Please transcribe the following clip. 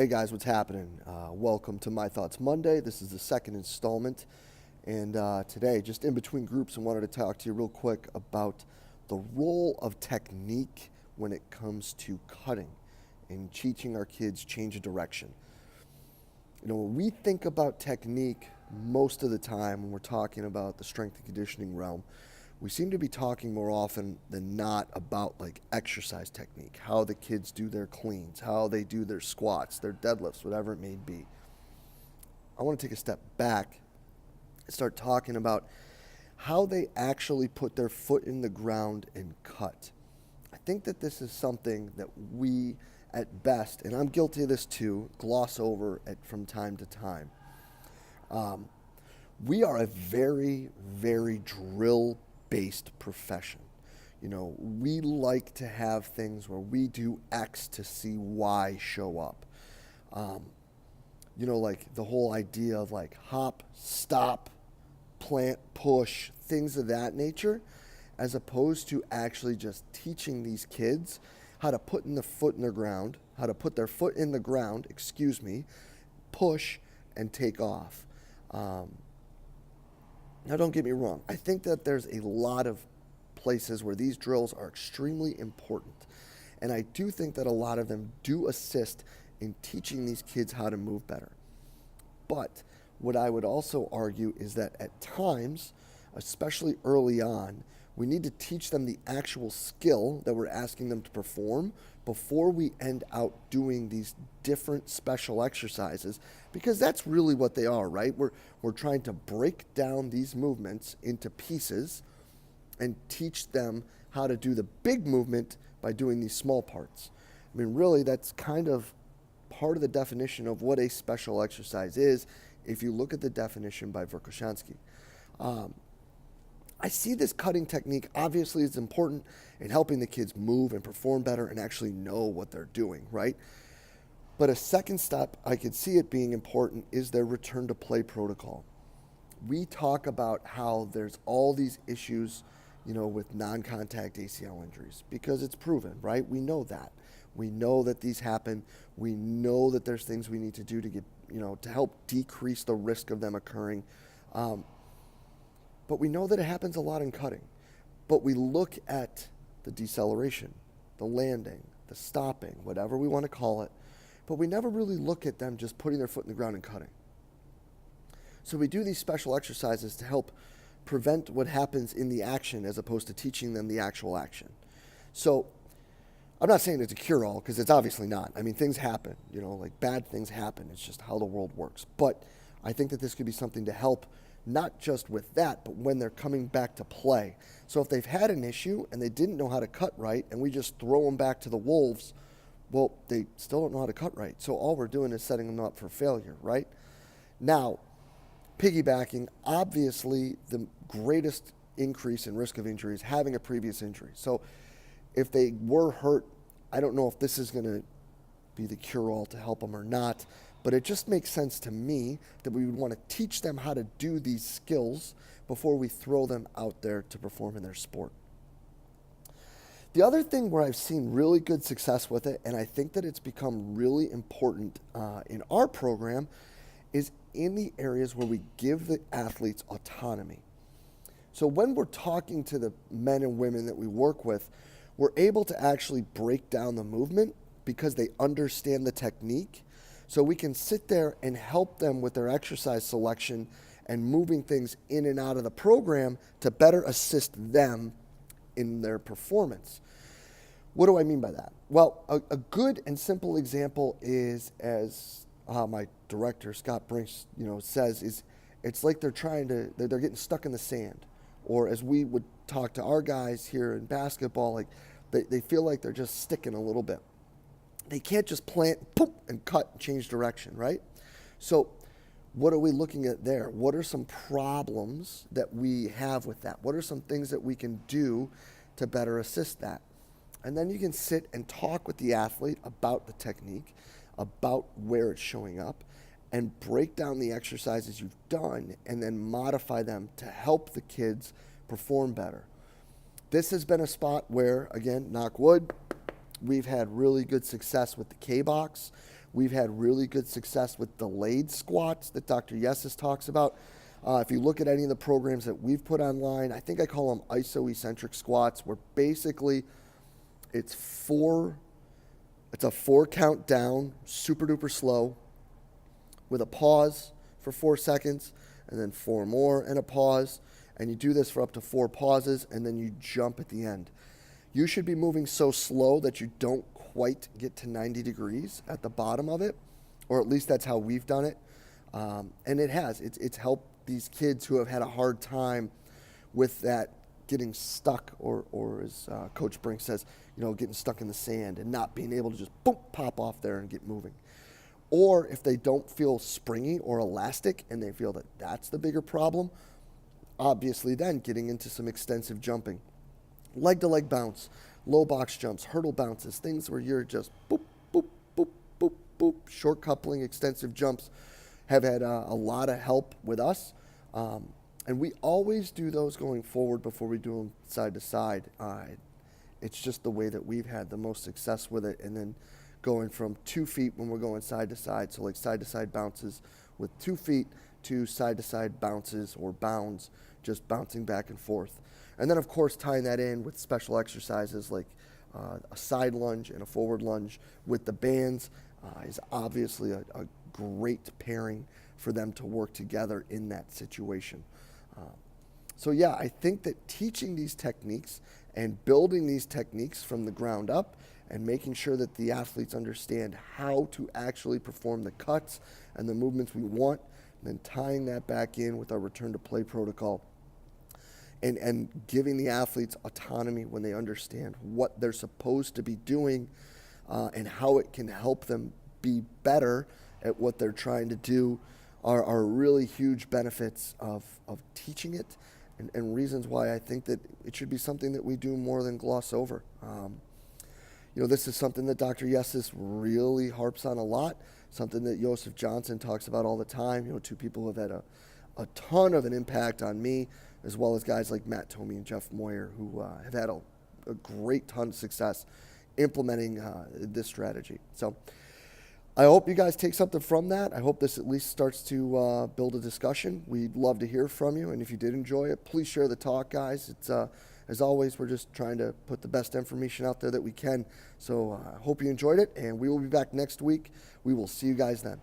Hey guys, what's happening? Welcome to My Thoughts Monday. This is the second installment. And today, just in between groups, I wanted to talk to you real quick about the role of technique when it comes to cutting and teaching our kids change of direction. You know, when we think about technique most of the time when we're talking about the strength and conditioning realm, we seem to be talking more often than not about like exercise technique, how the kids do their cleans, how they do their squats, their deadlifts, whatever it may be. I want to take a step back and start talking about how they actually put their foot in the ground and cut. I think that this is something that we, at best, and I'm guilty of this too, gloss over from time to time. We are a very, very drill-based profession. You know, we like to have things where we do X to see Y show up. You know, like the whole idea of like hop, stop, plant, push, things of that nature, as opposed to actually just teaching these kids how to put their foot in the ground, push and take off. Now, don't get me wrong. I think that there's a lot of places where these drills are extremely important. And I do think that a lot of them do assist in teaching these kids how to move better. But what I would also argue is that at times, especially early on, we need to teach them the actual skill that we're asking them to perform before we end out doing these different special exercises, because that's really what they are, right? We're trying to break down these movements into pieces and teach them how to do the big movement by doing these small parts. I mean, really, that's kind of part of the definition of what a special exercise is if you look at the definition by Verkhoshansky. I see this cutting technique, obviously it's important in helping the kids move and perform better and actually know what they're doing, right? But a second step, I could see it being important, is their return to play protocol. We talk about how there's all these issues, you know, with non-contact ACL injuries because it's proven, right? We know that. We know that these happen. We know that there's things we need to do to get, you know, to help decrease the risk of them occurring. But we know that it happens a lot in cutting. But we look at the deceleration, the landing, the stopping, whatever we want to call it, but we never really look at them just putting their foot in the ground and cutting. So we do these special exercises to help prevent what happens in the action as opposed to teaching them the actual action. So I'm not saying it's a cure-all because it's obviously not. I mean, things happen, you know, like bad things happen. It's just how the world works. But I think that this could be something to help not just with that, but when they're coming back to play. So if they've had an issue and they didn't know how to cut right and we just throw them back to the wolves, well, they still don't know how to cut right. So all we're doing is setting them up for failure, right? Now, piggybacking, obviously the greatest increase in risk of injury is having a previous injury. So if they were hurt, I don't know if this is going to be the cure-all to help them or not, but it just makes sense to me that we would want to teach them how to do these skills before we throw them out there to perform in their sport. The other thing where I've seen really good success with it, and I think that it's become really important in our program, is in the areas where we give the athletes autonomy. So when we're talking to the men and women that we work with, we're able to actually break down the movement because they understand the technique. So we can sit there and help them with their exercise selection and moving things in and out of the program to better assist them in their performance. What do I mean by that? Well, a good and simple example is, as my director, Scott Brinks, you know, says, is it's like they're getting stuck in the sand. Or as we would talk to our guys here in basketball, like they feel like they're just sticking a little bit. They can't just plant, poof, and cut and change direction, right? So what are we looking at there? What are some problems that we have with that? What are some things that we can do to better assist that? And then you can sit and talk with the athlete about the technique, about where it's showing up, and break down the exercises you've done and then modify them to help the kids perform better. This has been a spot where, again, knock wood, we've had really good success with the K-Box, We've had really good success with delayed squats that Dr. Yeses talks about. If you look at any of the programs that we've put online, I think I call them iso-eccentric squats, where basically it's a 4 count down, super duper slow, with a pause for 4 seconds, and then 4 more and a pause. And you do this for up to 4 pauses, and then you jump at the end. You should be moving so slow that you don't quite get to 90 degrees at the bottom of it, or at least that's how we've done it. And it has. It's helped these kids who have had a hard time with that getting stuck, or as Coach Brink says, getting stuck in the sand and not being able to just boom, pop off there and get moving. Or if they don't feel springy or elastic and they feel that that's the bigger problem, obviously then getting into some extensive jumping. Leg-to-leg bounce, low box jumps, hurdle bounces, things where you're just boop, boop, boop, boop, boop, short coupling, extensive jumps have had a lot of help with us. And we always do those going forward before we do them side to side. It's just the way that we've had the most success with it. And then going from 2 feet when we're going side to side, so like side to side bounces with 2 feet to side bounces or bounds, just bouncing back and forth. And then, of course, tying that in with special exercises like a side lunge and a forward lunge with the bands is obviously a great pairing for them to work together in that situation. So yeah, I think that teaching these techniques and building these techniques from the ground up and making sure that the athletes understand how to actually perform the cuts and the movements we want, and then tying that back in with our return to play protocol, and giving the athletes autonomy when they understand what they're supposed to be doing and how it can help them be better at what they're trying to do are really huge benefits of teaching it, and reasons why I think that it should be something that we do more than gloss over. This is something that Dr. Yeses really harps on a lot, something that Joseph Johnson talks about all the time. 2 people who have had a ton of an impact on me, as well as guys like Matt Tomey and Jeff Moyer, who have had a great ton of success implementing this strategy. So I hope you guys take something from that. I hope this at least starts to build a discussion. We'd love to hear from you, and if you did enjoy it, please share the talk, guys. It's as always, we're just trying to put the best information out there that we can. So I hope you enjoyed it, and we will be back next week. We will see you guys then.